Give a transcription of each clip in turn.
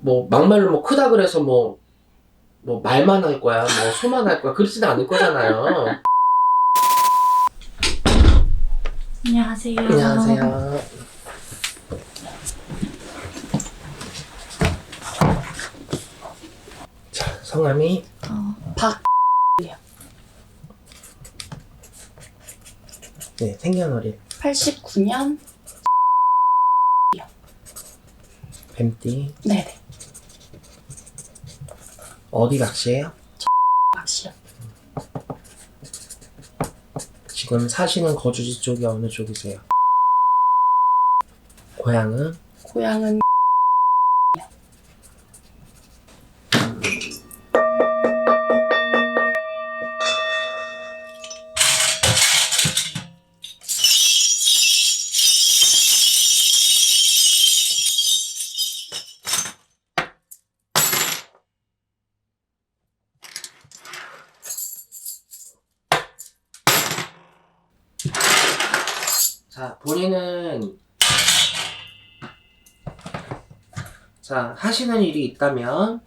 뭐 막말로 뭐 크다 그래서 뭐 말만 할 거야, 뭐 소만 할 거야, 그러지는 않을 거잖아요. 안녕하세요. 안녕하세요. 자, 성함이 박. 네, 생년월일 89년. 뱀띠. 네네. 어디 낚시예요? 박씨요. 지금 사시는 거주지 쪽이 어느 쪽이세요? 고향은? 고향은 자, 본인은 하시는 일이 있다면,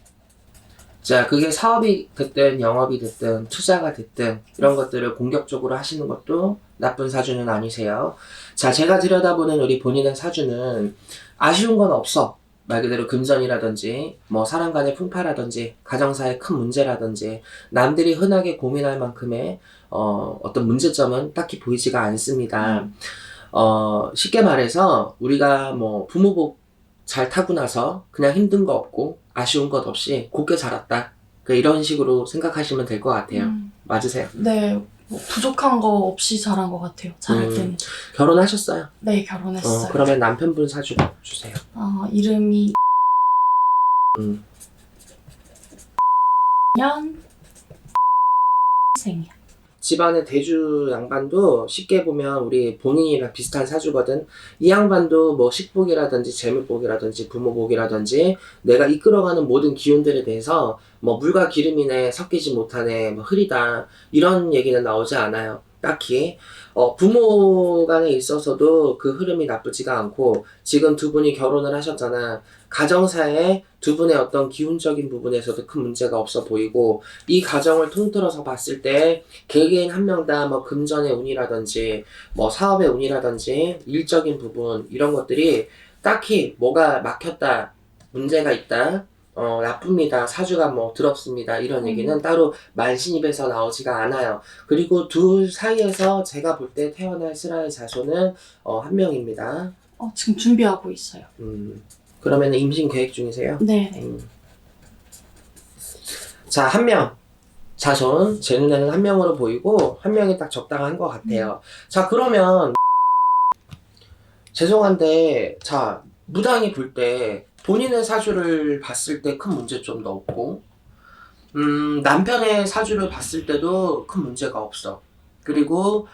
자, 그게 사업이 됐든 영업이 됐든 투자가 됐든 이런 것들을 공격적으로 하시는 것도 나쁜 사주는 아니세요. 자, 제가 들여다보는 우리 본인의 사주는 아쉬운 건 없어. 말 그대로 금전이라든지 뭐 사람 간의 풍파라든지 가정사의 큰 문제라든지 남들이 흔하게 고민할 만큼의 어떤 문제점은 딱히 보이지가 않습니다. 쉽게 말해서 우리가 뭐 부모 복 잘 타고 나서 그냥 힘든 거 없고 아쉬운 것 없이 곱게 자랐다. 이런 식으로 생각하시면 될 것 같아요. 맞으세요? 네, 뭐 부족한 거 없이 자란 것 같아요. 자랄 때는. 결혼하셨어요? 네, 결혼했어요. 그러면 남편분 사주 주세요. 이름이 음. 년 생이야. 집안의 대주 양반도 쉽게 보면 우리 본인이랑 비슷한 사주거든. 이 양반도 뭐 식복이라든지 재물복이라든지 부모복이라든지 내가 이끌어가는 모든 기운들에 대해서 뭐 물과 기름이네, 섞이지 못하네, 뭐 흐리다 이런 얘기는 나오지 않아요. 딱히 부모 간에 있어서도 그 흐름이 나쁘지가 않고 지금 두 분이 결혼을 하셨잖아. 가정사에 두 분의 어떤 기운적인 부분에서도 큰 문제가 없어 보이고 이 가정을 통틀어서 봤을 때 개개인 한 명 다 뭐 금전의 운이라든지 뭐 사업의 운이라든지 일적인 부분 이런 것들이 딱히 뭐가 막혔다, 문제가 있다, 나쁩니다, 사주가 뭐 더럽습니다 이런 얘기는 따로 만신입에서 나오지가 않아요. 그리고 둘 사이에서 제가 볼 때 태어날 슬아의 자손은 한 명입니다. 지금 준비하고 있어요. 그러면 임신 계획 중이세요? 네. 자, 한 명. 자손, 제 눈에는 한 명으로 보이고, 한 명이 딱 적당한 것 같아요. 자, 그러면, 죄송한데, 자, 무당이 볼 때, 본인의 사주를 봤을 때 큰 문제점도 없고, 남편의 사주를 봤을 때도 큰 문제가 없어. 그리고,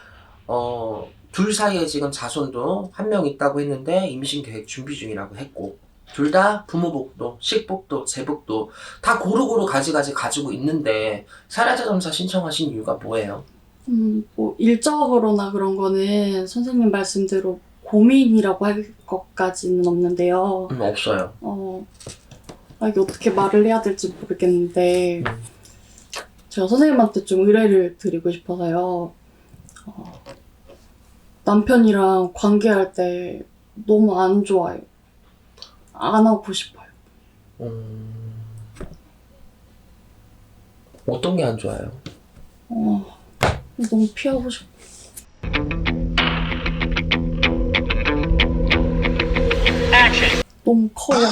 둘 사이에 지금 자손도 한 명 있다고 했는데, 임신 계획 준비 중이라고 했고, 둘 다 부모복도, 식복도, 재복도 다 고루고루 가지고 있는데 사례자점사 신청하신 이유가 뭐예요? 뭐 일적으로나 그런 거는 선생님 말씀대로 고민이라고 할 것까지는 없는데요. 없어요. 이게 어떻게 말을 해야 될지 모르겠는데 제가 선생님한테 좀 의뢰를 드리고 싶어서요. 남편이랑 관계할 때 너무 안 좋아요. 안 하고 싶어요. 어떤 게 안 좋아요? 너무 피하고 싶어. 너무 커요.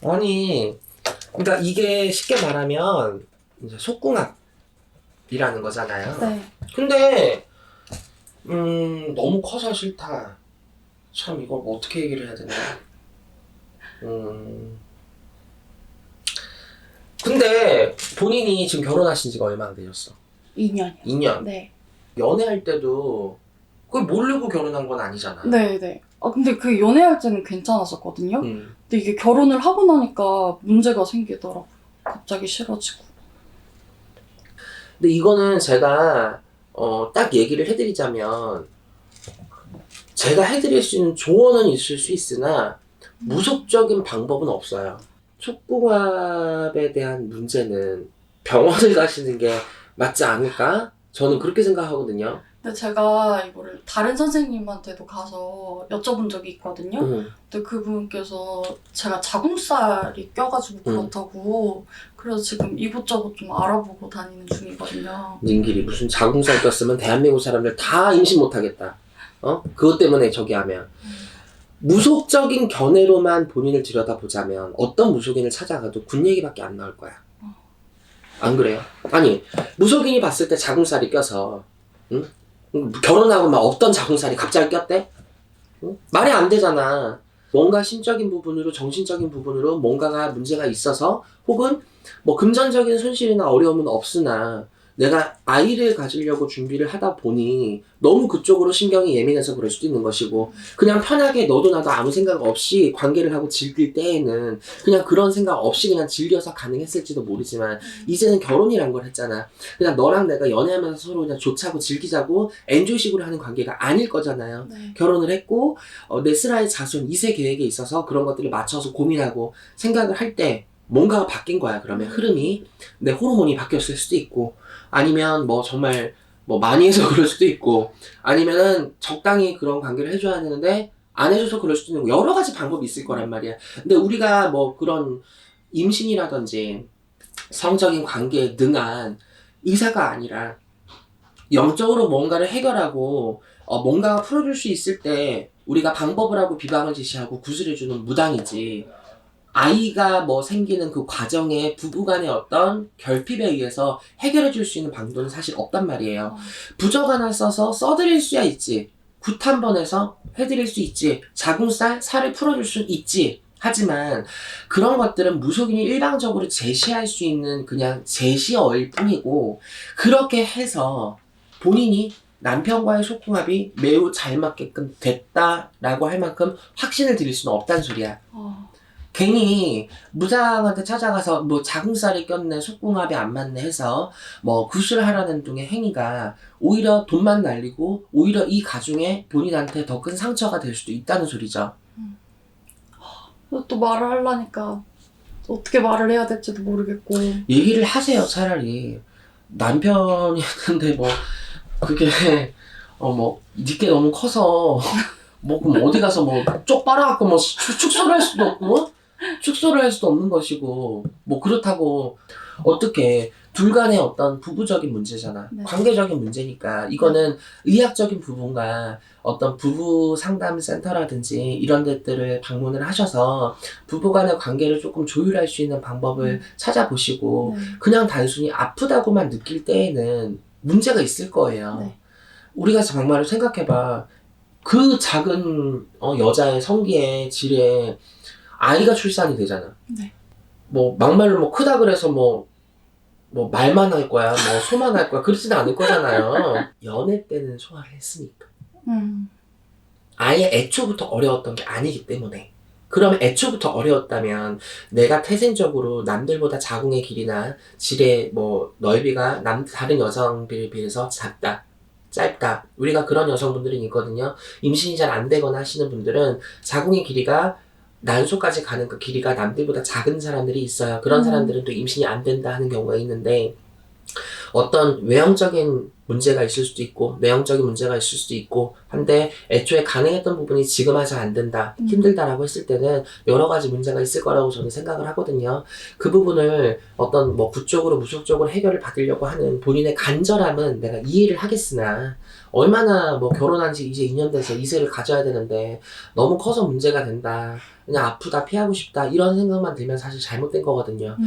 아니, 그러니까 이게 쉽게 말하면 이제 속궁합이라는 거잖아요. 네. 근데 너무 커서 싫다. 참 이걸 뭐 어떻게 얘기를 해야 되나? 근데 본인이 지금 결혼하신 지가 얼마나 되셨어? 2년이요. 2년. 네. 연애할 때도 그걸 모르고 결혼한 건 아니잖아. 네. 근데 그 연애할 때는 괜찮았었거든요. 근데 근데 이게 결혼을 하고 나니까 문제가 생기더라고요. 갑자기 싫어지고. 이거는 제가 딱 얘기를 해드리자면 제가 해드릴 수 있는 조언은 있을 수 있으나 무속적인 방법은 없어요. 속궁합에 대한 문제는 병원을 가시는 게 맞지 않을까? 저는 그렇게 생각하거든요. 근데 제가 이거를 다른 선생님한테도 가서 여쭤본 적이 있거든요. 근데 그분께서 제가 자궁살이 껴가지고 그렇다고 그래서 지금 이곳저곳 좀 알아보고 다니는 중이거든요. 님끼리 무슨 자궁살 꼈으면 대한민국 사람들 다 임신 못하겠다. 그것 때문에 저기 하면. 무속적인 견해로만 본인을 들여다보자면 어떤 무속인을 찾아가도 군 얘기밖에 안 나올 거야. 안 그래요? 아니, 무속인이 봤을 때 자궁살이 껴서 응? 결혼하고 막 없던 자궁살이 갑자기 꼈대? 응? 말이 안 되잖아. 뭔가 심적인 부분으로 정신적인 부분으로 뭔가가 문제가 있어서 혹은 뭐 금전적인 손실이나 어려움은 없으나 내가 아이를 가지려고 준비를 하다 보니 너무 그쪽으로 신경이 예민해서 그럴 수도 있는 것이고 그냥 편하게 너도 나도 아무 생각 없이 관계를 하고 즐길 때에는 그냥 그런 생각 없이 그냥 즐겨서 가능했을지도 모르지만 이제는 결혼이란 걸 했잖아. 그냥 너랑 내가 연애하면서 서로 그냥 좋자고 즐기자고 엔조이식으로 하는 관계가 아닐 거잖아요. 네. 결혼을 했고 내 슬아의 자손 2세 계획에 있어서 그런 것들을 맞춰서 고민하고 생각을 할 때 뭔가가 바뀐 거야. 그러면 흐름이 내 호르몬이 바뀌었을 수도 있고 아니면 뭐 정말 뭐 많이 해서 그럴 수도 있고 아니면은 적당히 그런 관계를 해줘야 되는데 안 해줘서 그럴 수도 있는 여러 가지 방법이 있을 거란 말이야. 근데 우리가 뭐 그런 임신이라든지 성적인 관계에 능한 의사가 아니라 영적으로 뭔가를 해결하고 뭔가가 풀어줄 수 있을 때 우리가 방법을 하고 비방을 제시하고 구슬해주는 무당이지 아이가 뭐 생기는 그 과정에 부부간의 어떤 결핍에 의해서 해결해 줄 수 있는 방도는 사실 없단 말이에요. 부적 하나 써서 써드릴 수야 있지. 굿 한 번 해서 해드릴 수 있지. 자궁살, 살을 풀어줄 수 있지. 하지만 그런 것들은 무속인이 일방적으로 제시할 수 있는 그냥 제시어일 뿐이고 그렇게 해서 본인이 남편과의 속궁합이 매우 잘 맞게끔 됐다라고 할 만큼 확신을 드릴 수는 없다는 소리야. 괜히 무당한테 찾아가서 뭐 자궁살이 꼈네 속궁합이 안 맞네 해서 뭐 구술하라는 등의 행위가 오히려 돈만 날리고 오히려 이 가중에 본인한테 더 큰 상처가 될 수도 있다는 소리죠. 또 말을 하려니까 어떻게 말을 해야 될지도 모르겠고 얘기를 하세요. 차라리 남편이 했는데 뭐 그게 뭐 니께 너무 커서 뭐 그럼 어디 가서 뭐 쪽 빨아갖고 뭐 축소를 할 수도 없고 축소를 할 수도 없는 것이고 뭐 그렇다고 어떻게 둘 간의 어떤 부부적인 문제잖아. 네. 관계적인 문제니까 이거는 의학적인 부분과 어떤 부부 상담 센터라든지 이런 데들을 방문을 하셔서 부부 간의 관계를 조금 조율할 수 있는 방법을 찾아보시고 네. 그냥 단순히 아프다고만 느낄 때에는 문제가 있을 거예요. 네. 우리가 정말 생각해봐. 그 작은 여자의 성기의 질에 아이가 출산이 되잖아. 네. 뭐 막말로 뭐 크다 그래서 뭐 말만 할 거야, 뭐 소만 할 거야 그러지는 않을 거잖아요. 연애 때는 소화를 했으니까. 아예 애초부터 어려웠던 게 아니기 때문에. 그러면 애초부터 어려웠다면 내가 태생적으로 남들보다 자궁의 길이나 질의 뭐 넓이가 다른 여성들에 비해서 작다. 짧다. 우리가 그런 여성분들이 있거든요. 임신이 잘 안 되거나 하시는 분들은 자궁의 길이가 난소까지 가는 그 길이가 남들보다 작은 사람들이 있어요. 그런 사람들은 또 임신이 안 된다 하는 경우가 있는데 어떤 외형적인 문제가 있을 수도 있고 내형적인 문제가 있을 수도 있고 한데 애초에 가능했던 부분이 지금 와서 안 된다, 힘들다라고 했을 때는 여러 가지 문제가 있을 거라고 저는 생각을 하거든요. 그 부분을 어떤 뭐 부적으로 무속적으로 해결을 받으려고 하는 본인의 간절함은 내가 이해를 하겠으나 얼마나 뭐 결혼한 지 이제 2년 돼서 2세를 가져야 되는데 너무 커서 문제가 된다, 그냥 아프다 피하고 싶다 이런 생각만 들면 사실 잘못된 거거든요.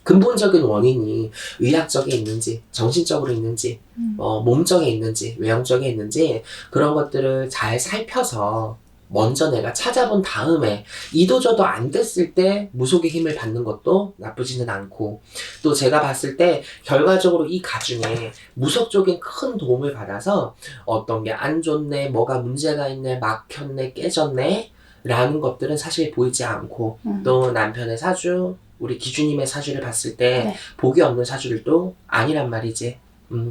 근본적인 원인이 의학적에 있는지 정신적으로 있는지 몸적에 있는지 외형적에 있는지 그런 것들을 잘 살펴서 먼저 내가 찾아본 다음에 이도저도 안 됐을 때 무속의 힘을 받는 것도 나쁘지는 않고 또 제가 봤을 때 결과적으로 이 가중에 무속적인 큰 도움을 받아서 어떤 게 안 좋네, 뭐가 문제가 있네, 막혔네, 깨졌네 라는 것들은 사실 보이지 않고 또 남편의 사주 우리 기주님의 사주를 봤을 때 네. 복이 없는 사주들도 아니란 말이지.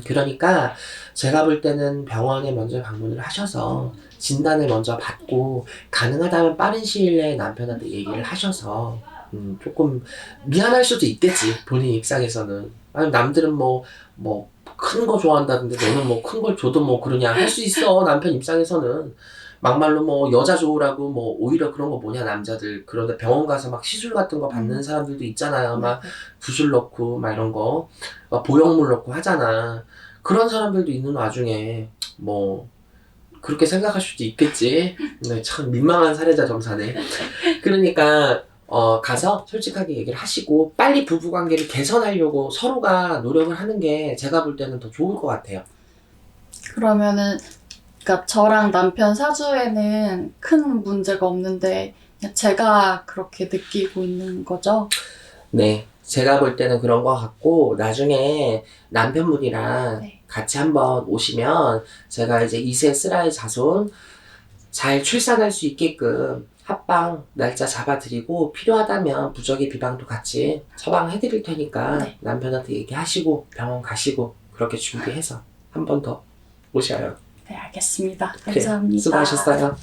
그러니까 제가 볼 때는 병원에 먼저 방문을 하셔서 진단을 먼저 받고 가능하다면 빠른 시일 내에 남편한테 얘기를 하셔서 조금 미안할 수도 있겠지, 본인 입장에서는. 아니, 남들은 뭐 큰 거 좋아한다던데 너는 뭐 큰 걸 줘도 뭐 그러냐 할 수 있어, 남편 입장에서는. 막말로 뭐 여자 좋으라고 뭐 오히려 그런 거 뭐냐, 남자들. 그런데 병원 가서 막 시술 같은 거 받는 사람들도 있잖아요. 막 구슬 넣고 막 이런 거, 막 보형물 넣고 하잖아. 그런 사람들도 있는 와중에 뭐 그렇게 생각할 수도 있겠지. 네, 참 민망한 사례자 점사네. 그러니까 가서 솔직하게 얘기를 하시고 빨리 부부관계를 개선하려고 서로가 노력을 하는 게 제가 볼 때는 더 좋을 것 같아요. 그러면은 그러니까 저랑 남편 사주에는 큰 문제가 없는데 그냥 제가 그렇게 느끼고 있는 거죠? 네, 제가 볼 때는 그런 것 같고, 나중에 남편분이랑 네. 같이 한번 오시면 제가 이제 2세 쓰라의 자손 잘 출산할 수 있게끔 합방 날짜 잡아드리고, 필요하다면 부적의 비방도 같이 처방해드릴 테니까 네. 남편한테 얘기하시고 병원 가시고 그렇게 준비해서 한 번 더 오셔요. 네, 알겠습니다. 그래요. 감사합니다. 수고하셨어요.